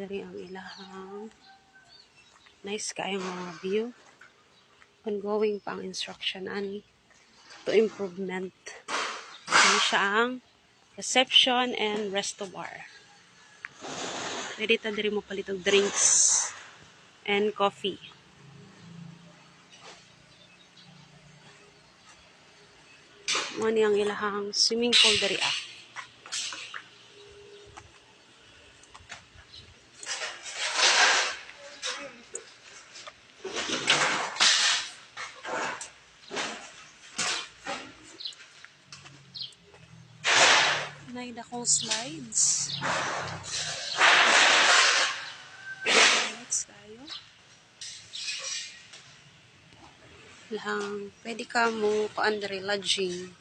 diri ang ilahang nice kayong mga view. Ongoing pa ang instruction ani to improvement. Ano siya ang reception and resto bar. Pwede ta diri mo palitog drinks and coffee. Mo ni ang ilahang swimming pool diri ah. Nay dakong slides. Slides tayo. Lang, pwede ka mo pa-under lodging.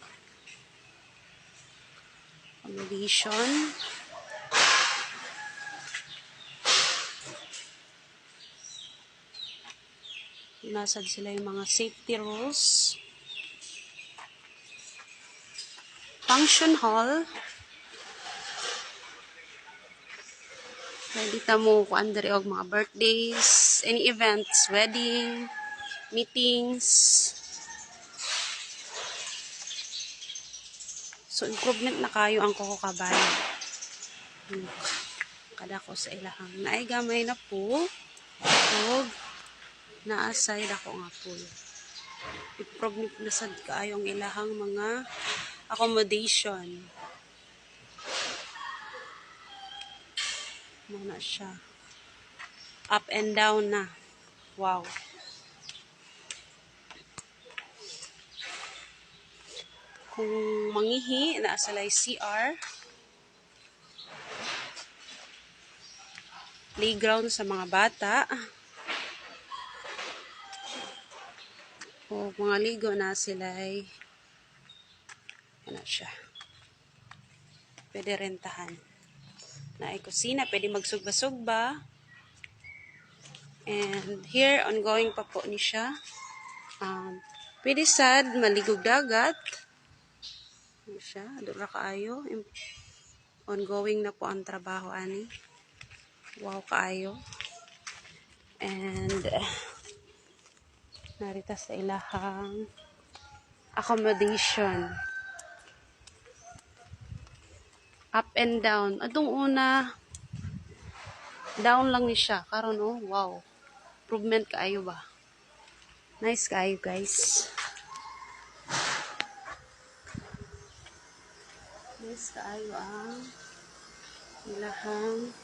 Accommodation. Nasad sila yung mga safety rules. Function hall. Pwede ta mo kung under og mga birthdays, any events, wedding, meetings. So, improvement na kayo ang Coco Cabana. Kada ko sa ilahang naay gamay na po. Og naaside ako nga pool. Improvement na sad kayo ang ilahang mga accommodation. Muna siya. Up and down na. Wow. Kung mangihi, naasalay CR. Playground sa mga bata. O mga ligo na sila'y ano siya. Pwede rentahan. Na ay kusina, pwede magsugba-sugba. And here, ongoing pa po ni siya. Pwede sad, maligog dagat. Ano siya, dura kaayo. Ongoing na po ang trabaho, ani. Wow, kaayo. And, narita sa ilahang accommodation. Up and down. Atong una, down lang ni siya. Karon oh, wow. Improvement kaayo ba? Nice kaayo, guys. Nice kaayo ang ilahang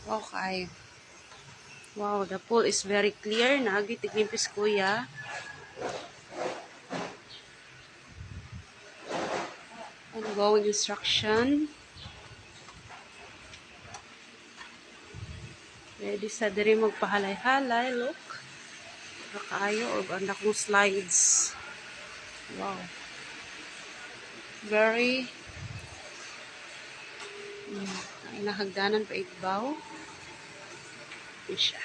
wow kaayo. Wow, the pool is very clear. Nagitignimpis kuya. Ongoing instruction. Pwede sa diri magpahalay-halay. Look. Nakaayo o ganda kong slides. Wow. Very ang inahagdanan pa itbaw. Yan siya.